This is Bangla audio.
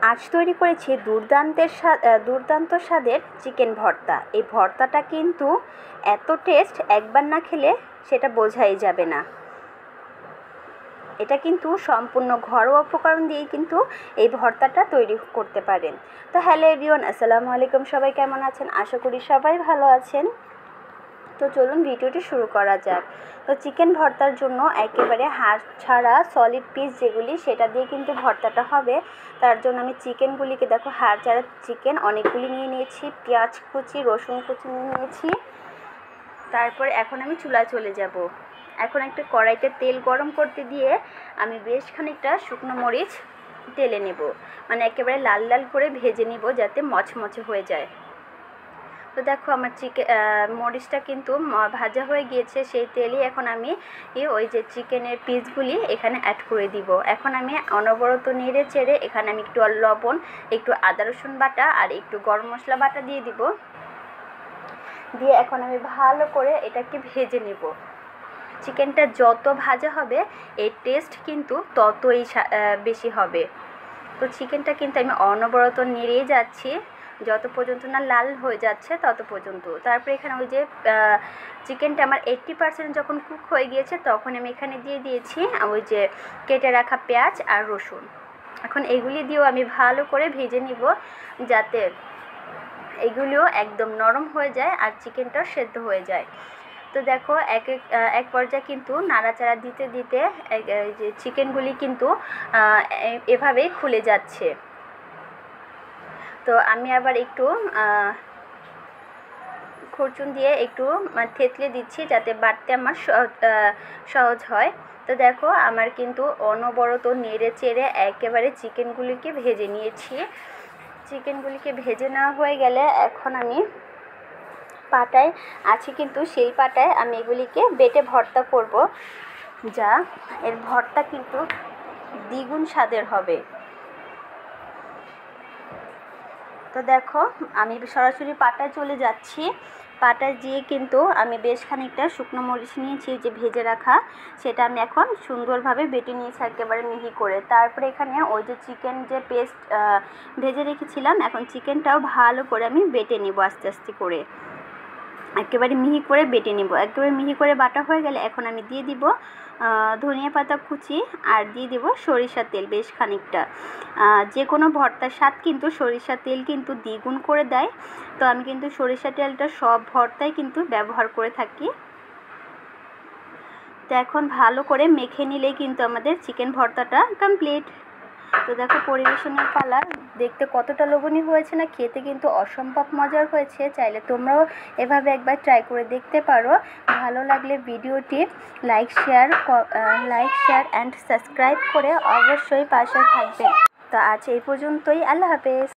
আজ তৈরি করেছি দুর্দান্ত স্বাদের চিকেন ভর্তা। এই ভর্তাটা কিন্তু এত টেস্ট, একবার না খেলে সেটা বোঝাই যাবে না। এটা কিন্তু সম্পূর্ণ ঘরোয়া উপকরণ দিয়েই কিন্তু এই ভর্তাটা তৈরি করতে পারেন। তো হ্যালো এভরিওয়ান, আসসালামু আলাইকুম। সবাই কেমন আছেন? আশা করি সবাই ভালো আছেন। তো চলুন ভিডিওটি শুরু করা যাক। তো চিকেন ভর্তার জন্য একেবারে হাড় ছাড়া সলিড পিস যেগুলি, সেটা দিয়ে কিন্তু ভর্তাটা হবে। তার জন্য আমি চিকেনগুলিকে দেখো, হাড় ছাড়া চিকেন অনেকগুলি নিয়ে নিয়েছি, পেঁয়াজ কুচি, রসুন কুচি নিয়ে নিয়েছি। তারপর এখন আমি চুলায় চলে যাব। এখন একটা কড়াইতে তেল গরম করতে দিয়ে আমি বেশ খানিকটা শুকনো মরিচ তেলে নেব, মানে একেবারে লাল লাল করে ভেজে নিব যাতে মচমচে হয়ে যায়। তো দেখো আমার মরিচটা কিন্তু ভাজা হয়ে গিয়েছে। সেই তেলই এখন আমি ওই যে চিকেনের পিসগুলি এখানে অ্যাড করে দিব। এখন আমি অনবরত নেড়ে চেড়ে এখানে আমি একটু লবণ, একটু আদা রসুন বাটা আর একটু গরম মশলা বাটা দিয়ে দিব। দিয়ে এখন আমি ভালো করে এটাকে ভেজে নেব। চিকেনটা যত ভাজা হবে এর টেস্ট কিন্তু ততই বেশি হবে। তো চিকেনটা কিন্তু আমি অনবরত নেড়েই যাচ্ছি যত পর্যন্ত না লাল হয়ে যাচ্ছে তত পর্যন্ত। তারপরে এখানে ওই যে চিকেনটা আমার 80% যখন কুক হয়ে গিয়েছে তখন আমি এখানে দিয়ে দিয়েছি ওই যে কেটে রাখা পেঁয়াজ আর রসুন। এখন এগুলি দিয়েও আমি ভালো করে ভেজে নিব যাতে এগুলিও একদম নরম হয়ে যায় আর চিকেনটাও সেদ্ধ হয়ে যায়। তো দেখো এক পর্যায়ে কিন্তু নাড়াচাড়া দিতে দিতে যে চিকেনগুলি কিন্তু এভাবেই খুলে যাচ্ছে। তো আমি আবার একটু খুরচুন দিয়ে একটু থেতলে দিচ্ছি যাতে বাটতে আমার সহজ হয়। তো দেখো আমার কিন্তু অনবরত নেড়ে চেড়ে একেবারে চিকেনগুলিকে ভেজে নিয়েছি। চিকেনগুলিকে ভেজে নেওয়া হয়ে গেলে এখন আমি পাটায় আছে কিন্তু সেই পাটায় আমি এগুলিকে বেটে ভর্তা করব, যা এর ভর্তা কিন্তু দ্বিগুণ স্বাদের হবে। তো দেখো আমি সরাসরি পাটায় চলে যাচ্ছি। পাটায় গিয়ে কিন্তু আমি বেশ খানিকটা শুকনো মরিচ নিয়েছি যে ভেজে রাখা, সেটা আমি এখন সুন্দরভাবে বেটে নিয়েছি একেবারে মিহি করে। তারপরে এখানে ওই যে চিকেন যে পেস্ট ভেজে রেখেছিলাম, এখন চিকেনটাও ভালো করে আমি বেটে নিব আস্তে আস্তে করে, একেবারে মিহি করে বেটে নিব। একেবারে মিহি করে বাটা হয়ে গেলে এখন আমি দিয়ে দিব ধনিয়া পাতা কুচি আর দিয়ে দিব সরিষার তেল বেশ খানিকটা। যে কোনো ভর্তার স্বাদ কিন্তু সরিষার তেল কিন্তু দ্বিগুণ করে দেয়। তো আমি কিন্তু সরিষার তেলটা সব ভর্তায় কিন্তু ব্যবহার করে থাকি। তো এখন ভালো করে মেখে নিলেই কিন্তু আমাদের চিকেন ভর্তাটা কমপ্লিট। তো দেখো পরিবেশনের পালা, দেখতে কতটা লোভনীয় হয়েছে না, খেতে কিন্তু অসম্ভব মজার হয়েছে। চাইলে তোমরাও এভাবে একবার ট্রাই করে দেখতে পারো। ভালো লাগলে ভিডিওটি লাইক শেয়ার অ্যান্ড সাবস্ক্রাইব করে অবশ্যই পাশে থাকবেন। তো আজ এই পর্যন্তই, আল্লাহ হাফেজ।